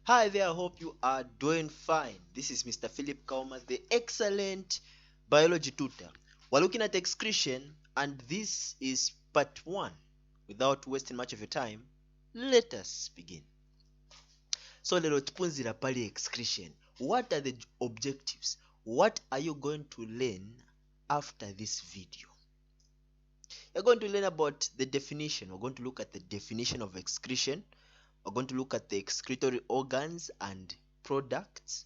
Hi there, I hope you are doing fine. This is Mr. Philip Kauma, the excellent biology tutor. We're looking at excretion, and this is part one. Without wasting much of your time, let us begin. So, lero tupunzira pali excretion. What are the objectives? What are you going to learn after this video? You're going to learn about the definition. We're going to look at the definition of excretion. We're going to look at the excretory organs and products.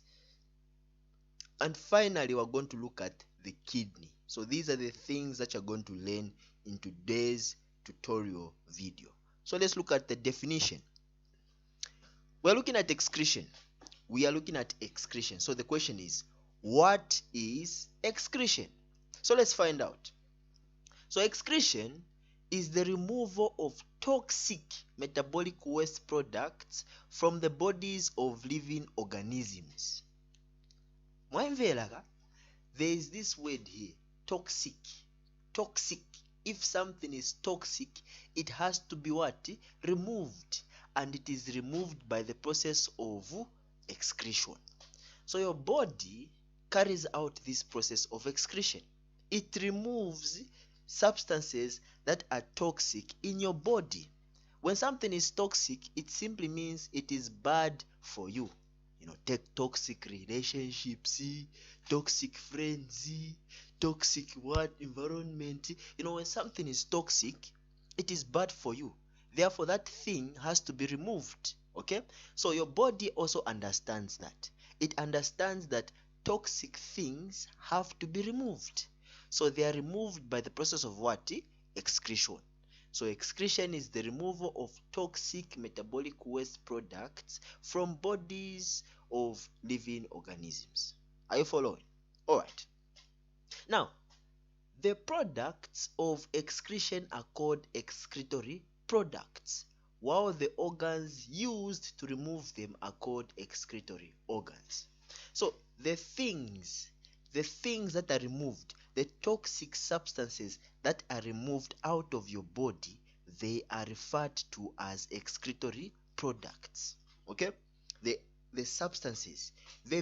And finally, we're going to look at the kidney. So these are the things that you're going to learn in today's tutorial video. So let's look at the definition. We're looking at excretion. We are looking at excretion. So the question is, what is excretion? So let's find out. So excretion is the removal of toxic metabolic waste products from the bodies of living organisms. Mwamvera, there is this word here, toxic. Toxic. If something is toxic, it has to be what? Removed. And it is removed by the process of excretion. So your body carries out this process of excretion. It removes substances that are toxic in your body. When something is toxic, it simply means it is bad for you. Take toxic relationships, toxic friends, toxic environment. When something is toxic, it is bad for you. Therefore, that thing has to be removed. Okay? So your body also understands that. It understands that toxic things have to be removed. So they are removed by the process of what? Excretion. So excretion is the removal of toxic metabolic waste products from bodies of living organisms. Are you following? Alright. Now, the products of excretion are called excretory products, while the organs used to remove them are called excretory organs. So the things that are removed, the toxic substances that are removed out of your body, they are referred to as excretory products. Okay? The substances, the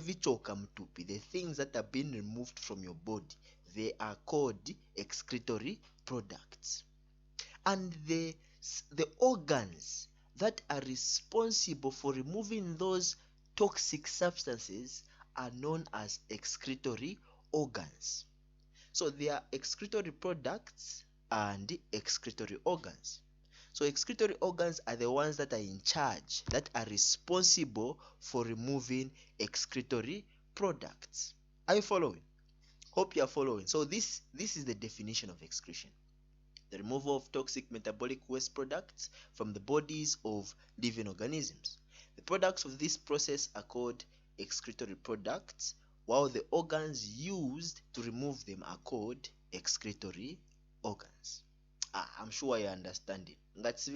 things that are being removed from your body, they are called excretory products. And the organs that are responsible for removing those toxic substances are known as excretory organs. So there are excretory products and excretory organs. So excretory organs are the ones that are in charge, that are responsible for removing excretory products. Are you following? Hope you are following. So this is the definition of excretion. The removal of toxic metabolic waste products from the bodies of living organisms. The products of this process are called excretory products, while the organs used to remove them are called excretory organs. I'm sure you understand it. It's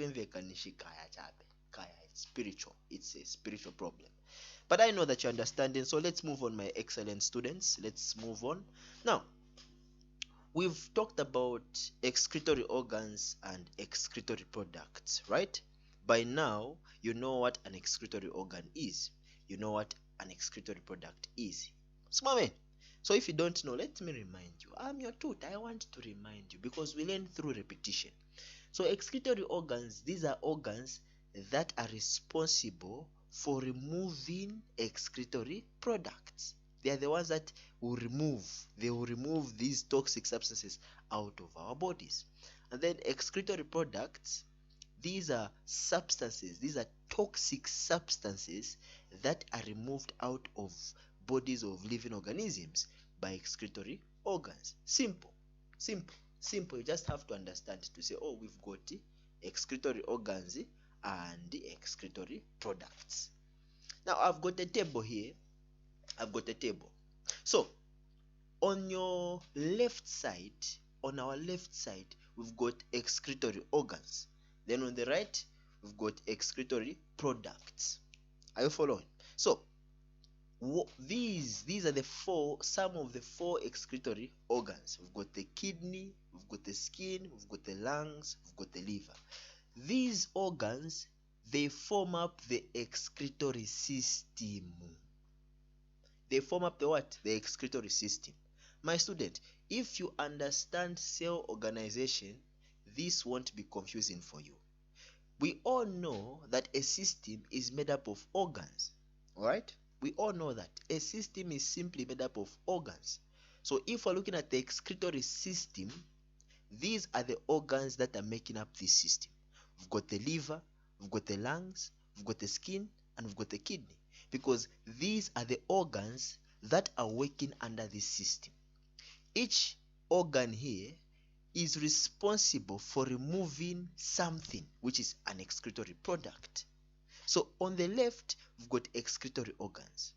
spiritual. It's a spiritual problem. But I know that you're understanding, so let's move on, my excellent students. Let's move on. Now, we've talked about excretory organs and excretory products, right? By now, you know what an excretory organ is. You know what an excretory product is. So if you don't know, let me remind you. I'm your tutor. I want to remind you because we learn through repetition. So excretory organs, these are organs that are responsible for removing excretory products. They are the ones that will remove these toxic substances out of our bodies. And then excretory products, these are substances, these are toxic substances that are removed out of bodies of living organisms by excretory organs. Simple. You just have to understand to say, oh, we've got excretory organs and excretory products. Now I've got a table here. So on your left side, on our left side, we've got excretory organs. Then on the right, we've got excretory products. Are you following? So these are some of the four excretory organs. We've got the kidney, we've got the skin, we've got the lungs, we've got the liver. These organs, they form up the excretory system. They form up the what? The excretory system. My student, if you understand cell organization, this won't be confusing for you. We all know that a system is made up of organs. Alright? We all know that a system is simply made up of organs. So if we're looking at the excretory system, these are the organs that are making up this system. We've got the liver, we've got the lungs, we've got the skin, and we've got the kidney. Because these are the organs that are working under this system. Each organ here is responsible for removing something, which is an excretory product. So on the left, we've got excretory organs.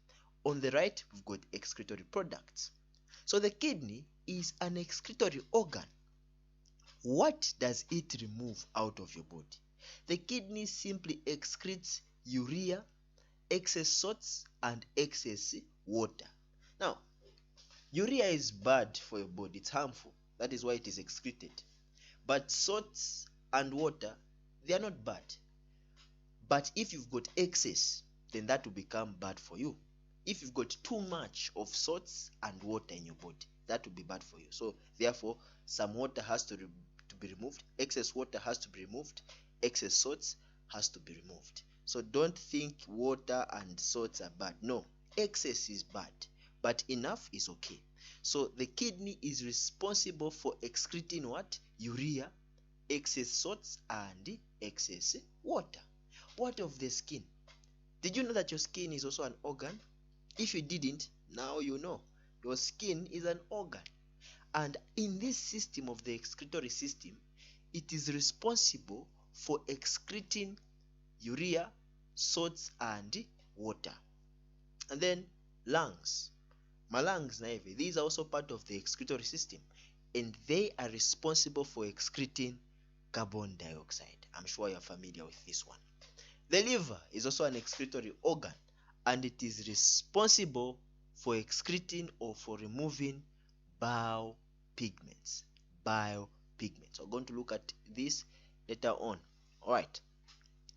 On the right, we've got excretory products. So the kidney is an excretory organ. What does it remove out of your body? The kidney simply excretes urea, excess salts, and excess water. Now, urea is bad for your body. It's harmful. That is why it is excreted. But salts and water, they are not bad. But if you've got excess, then that will become bad for you. If you've got too much of salts and water in your body, that will be bad for you. So therefore, some water has to be removed. Excess water has to be removed. Excess salts has to be removed. So don't think water and salts are bad. No, excess is bad, but enough is okay. So the kidney is responsible for excreting what? Urea, excess salts, and excess water. What of the skin? Did you know that your skin is also an organ? If you didn't, now you know. Your skin is an organ. And in this system of the excretory system, it is responsible for excreting urea, salts, and water. And then lungs. My lungs, these are also part of the excretory system, and they are responsible for excreting carbon dioxide. I'm sure you're familiar with this one. The liver is also an excretory organ, and it is responsible for excreting or for removing bile pigments. Bile pigments. We're going to look at this later on. Alright.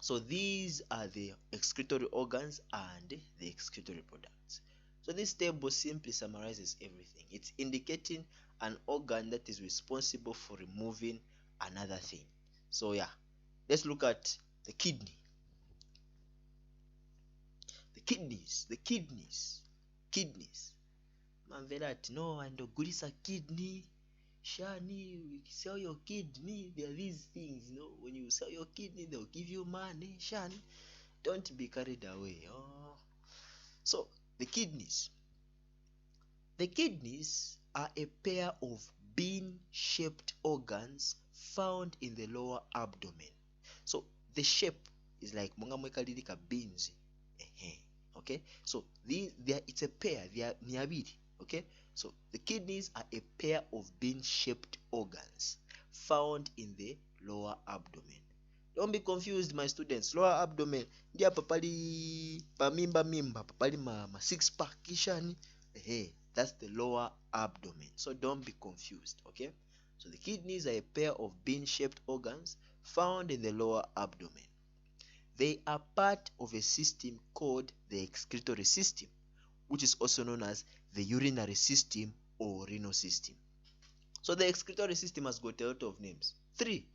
So these are the excretory organs and the excretory products. So this table simply summarizes everything. It's indicating an organ that is responsible for removing another thing. So yeah, let's look at the kidney. The kidneys. Manvelat, no, and ogulisa kidney. Shani, we sell your kidney. There are these things, when you sell your kidney, they'll give you money. Shani, don't be carried away. Oh. So, the kidneys. The kidneys are a pair of bean-shaped organs found in the lower abdomen. So, the shape is like mongamwekalilika beans. Okay, so it's a pair. They are niabiri. Okay, so the kidneys are a pair of bean-shaped organs found in the lower abdomen. Don't be confused, my students. Lower abdomen, ndia papali mimba, papali ma six pack kishani. That's the lower abdomen. So don't be confused. Okay, so the kidneys are a pair of bean-shaped organs found in the lower abdomen. They are part of a system called the excretory system, which is also known as the urinary system or renal system. So the excretory system has got a lot of names. 3.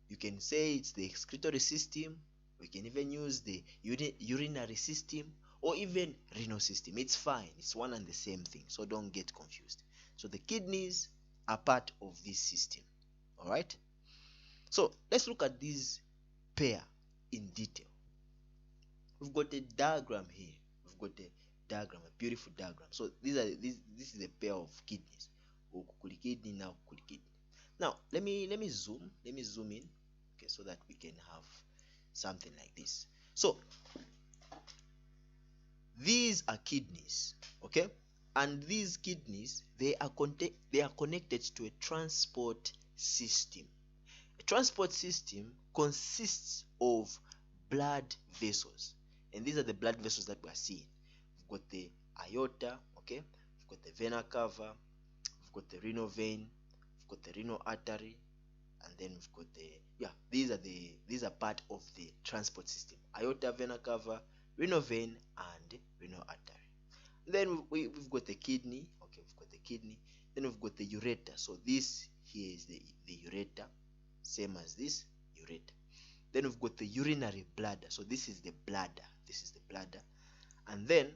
You can say it's the excretory system. We can even use the urinary system or even renal system. It's fine. It's one and the same thing. So don't get confused. So the kidneys are part of this system. Alright? So let's look at this pair in detail. We've got a diagram here. We've got a diagram, a beautiful diagram. So this is a pair of kidneys. Now let me zoom in, okay, so that we can have something like this. So these are kidneys, okay, and these kidneys, they are connected to a transport system. A transport system consists of blood vessels, and these are the blood vessels that we are seeing. We've got the aorta, okay, we've got the vena cava, we've got the renal vein, we've got the renal artery, and and then we've got the, yeah, these are part of the transport system: aorta, vena cava, renal vein, and renal artery. Then we've got the kidney. Okay, we've got the kidney. Then we've got the ureter. So this here is the ureter, same as this ureter. Then we've got the urinary bladder. So this is the bladder. This is the bladder. And then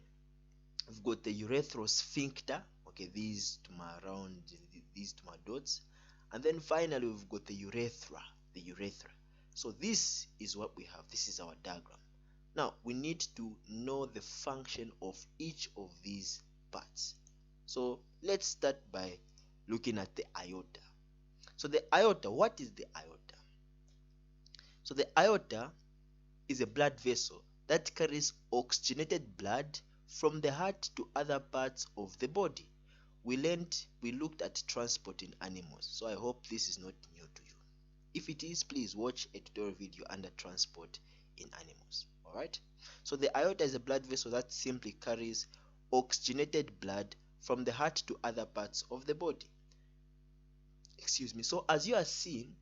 we've got the urethrosphincter. Okay, these to my dots. And then finally we've got the urethra. The urethra. So this is what we have. This is our diagram. Now we need to know the function of each of these parts. So let's start by looking at the aorta. So the aorta, what is the aorta? So the aorta is a blood vessel that carries oxygenated blood from the heart to other parts of the body. We looked at transport in animals, so I hope this is not new to you. If it is, please watch a tutorial video under transport in animals. Alright, so the aorta is a blood vessel that simply carries oxygenated blood from the heart to other parts of the body. Excuse me. So as you are seeing,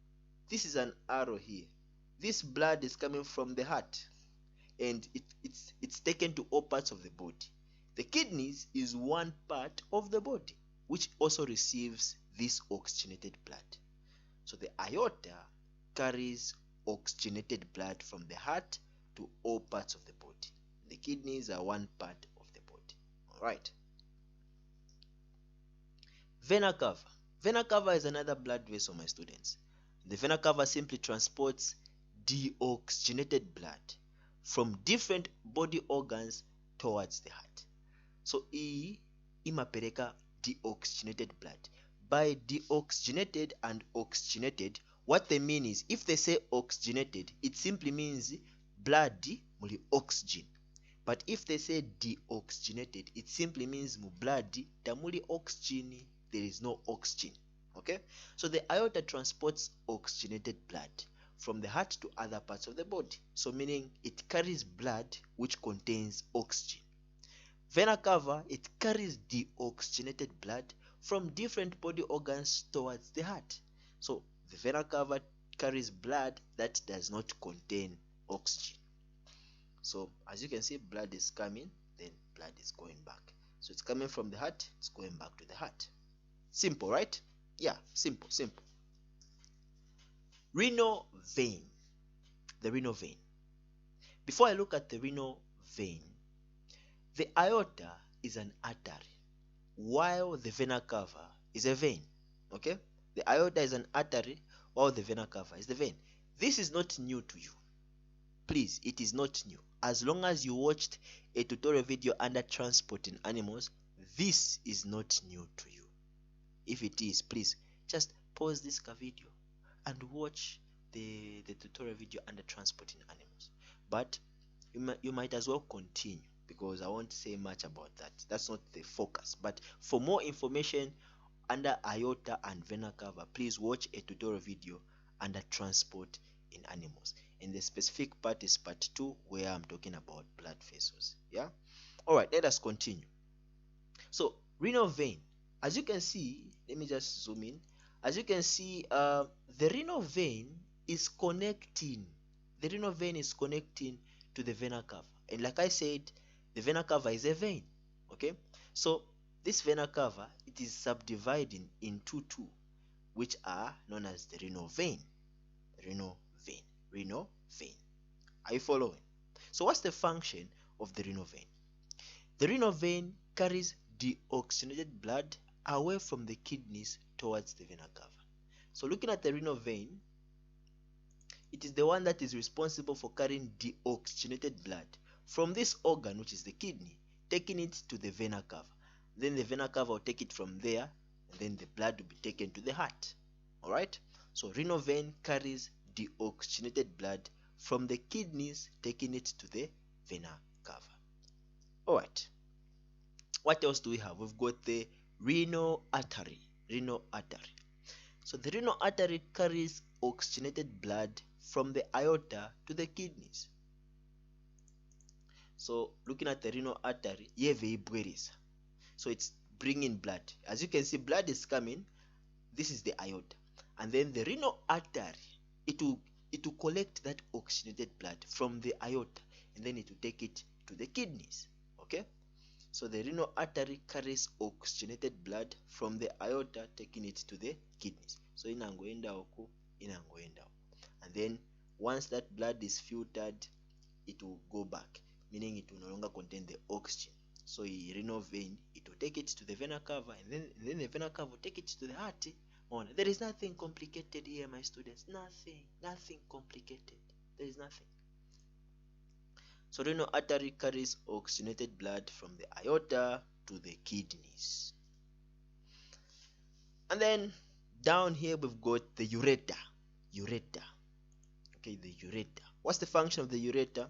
this is an arrow here. This blood is coming from the heart, and it's taken to all parts of the body. The kidneys is one part of the body which also receives this oxygenated blood. So the aorta carries oxygenated blood from the heart to all parts of the body. The kidneys are one part of the body. Alright. Vena cava. Vena cava is another blood vessel, my students. The vena cava simply transports deoxygenated blood from different body organs towards the heart. So imapereka deoxygenated blood. By deoxygenated and oxygenated, what they mean is, if they say oxygenated, it simply means blood muli oxygen. But if they say deoxygenated, it simply means mu blood tamuli oxygen, there is no oxygen. Okay, so the aorta transports oxygenated blood from the heart to other parts of the body, so meaning it carries blood which contains oxygen. Vena cava, it carries deoxygenated blood from different body organs towards the heart. So the vena cava carries blood that does not contain oxygen. So as you can see, blood is coming, then blood is going back. So it's coming from the heart, it's going back to the heart. Simple, right? Yeah, simple. Renal vein. The renal vein. Before I look at the renal vein, the aorta is an artery, while the vena cava is a vein. Okay? The aorta is an artery, while the vena cava is the vein. This is not new to you. Please, it is not new. As long as you watched a tutorial video under transport in animals, this is not new to you. If it is, please just pause this video and watch the tutorial video under transport in animals. But you might as well continue, because I won't say much about that. That's not the focus. But for more information under aorta and vena cava, please watch a tutorial video under transport in animals. And the specific part is part 2, where I'm talking about blood vessels. Yeah. All right. Let us continue. So renal vein. As you can see, let me just zoom in. As you can see, the renal vein is connecting. The renal vein is connecting to the vena cava, and like I said, the vena cava is a vein. Okay, so this vena cava, it is subdividing into two, which are known as the renal vein. Renal vein. Renal vein. Are you following? So what's the function of the renal vein? The renal vein carries deoxygenated blood away from the kidneys towards the vena cava. So looking at the renal vein, it is the one that is responsible for carrying deoxygenated blood from this organ, which is the kidney, taking it to the vena cava. Then the vena cava will take it from there, and then the blood will be taken to the heart. Alright? So renal vein carries deoxygenated blood from the kidneys, taking it to the vena cava. Alright. What else do we have? We've got the renal artery. Renal artery. So the renal artery carries oxygenated blood from the aorta to the kidneys. So looking at the renal artery, so it's bringing blood. As you can see, blood is coming. This is the aorta. and then the renal artery, it will collect that oxygenated blood from the aorta, and then it will take it to the kidneys. Okay, so the renal artery carries oxygenated blood from the aorta, taking it to the kidneys. So inangoenda oku, inangoenda oku, and then once that blood is filtered, it will go back, meaning it will no longer contain the oxygen. So a renal vein, it will take it to the vena cava, and then the vena cava will take it to the heart. There is nothing complicated here, my students. Nothing complicated. There is nothing. So renal artery carries oxygenated blood from the aorta to the kidneys. And then down here we've got the ureter. Okay, the ureter. What's the function of the ureter?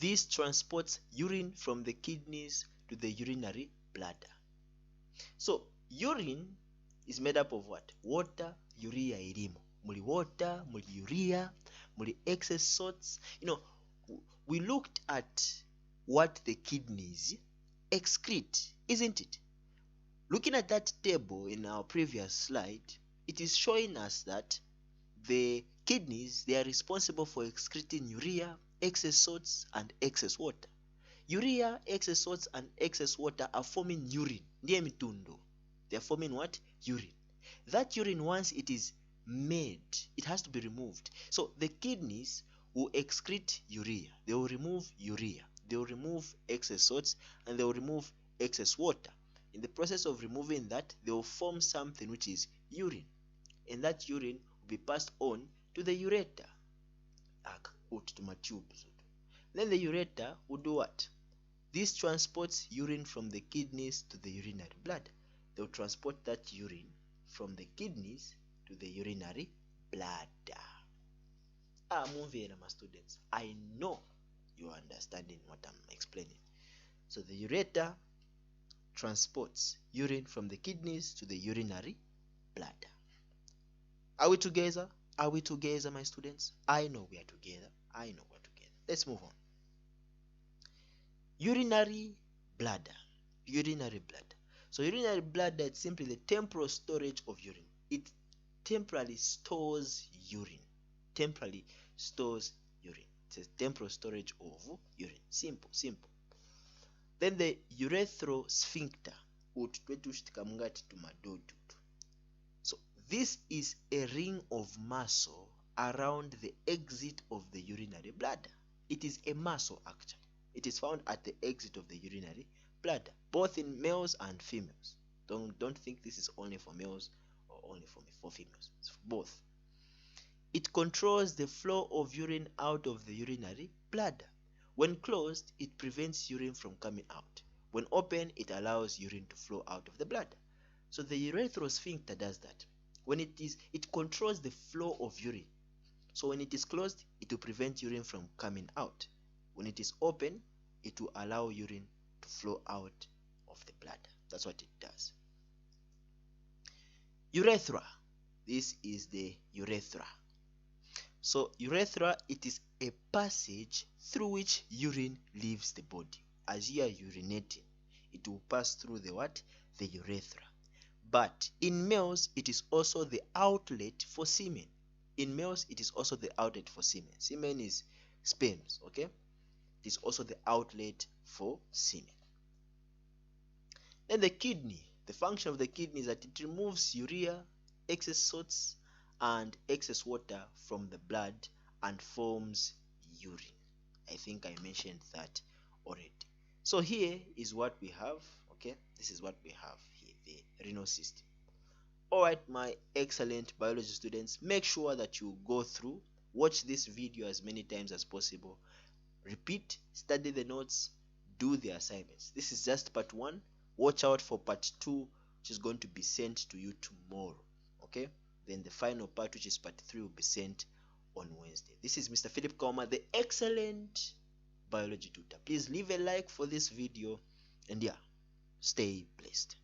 This transports urine from the kidneys to the urinary bladder. So urine is made up of what? Water, urea irimo. Muli water, muli urea, muli excess salts. We looked at what the kidneys excrete, isn't it? Looking at that table in our previous slide, it is showing us that the kidneys, they are responsible for excreting urea, excess salts, and excess water. Urea, excess salts, and excess water are forming urine. Ndiye mitundo. They are forming what? Urine. That urine, once it is made, it has to be removed. So the kidneys will excrete urea. They will remove urea. They will remove excess salts, and they will remove excess water. In the process of removing that, they will form something which is urine. And that urine will be passed on to the ureter. Then the ureter will do what? This transports urine from the kidneys to the urinary bladder. They will transport that urine from the kidneys to the urinary bladder. Move here, my students. I know you are understanding what I'm explaining. So the ureter transports urine from the kidneys to the urinary bladder. Are we together? Are we together, my students? I know we are together. Let's move on. Urinary bladder. So urinary bladder is simply the temporal storage of urine. It temporarily stores urine. It's a temporal storage of urine. Simple. Then the urethral sphincter. So this is a ring of muscle around the exit of the urinary bladder. It is a muscle actually. It is found at the exit of the urinary bladder, both in males and females. Don't think this is only for males or only for females. It's for both. It controls the flow of urine out of the urinary bladder. When closed, it prevents urine from coming out. When open, it allows urine to flow out of the bladder. So the urethral sphincter does that. When it controls the flow of urine. So when it is closed, it will prevent urine from coming out. When it is open, it will allow urine to flow out of the bladder. That's what it does. Urethra. This is the urethra. So urethra, it is a passage through which urine leaves the body. As you are urinating, it will pass through the what? The urethra. But in males, it is also the outlet for semen. Semen is sperms, okay? It is also the outlet for semen. Then the kidney. The function of the kidney is that it removes urea, excess salts, and excess water from the blood and forms urine. I think I mentioned that already. So here is what we have, okay? This is what we have here, the renal system. Alright, my excellent biology students, make sure that you go through, watch this video as many times as possible, repeat, study the notes, do the assignments. This is just part 1. Watch out for part 2, which is going to be sent to you tomorrow, okay? Then the final part, which is part 3, will be sent on Wednesday. This is Mr. Philip Kauma, the excellent biology tutor. Please leave a like for this video, and yeah, stay blessed.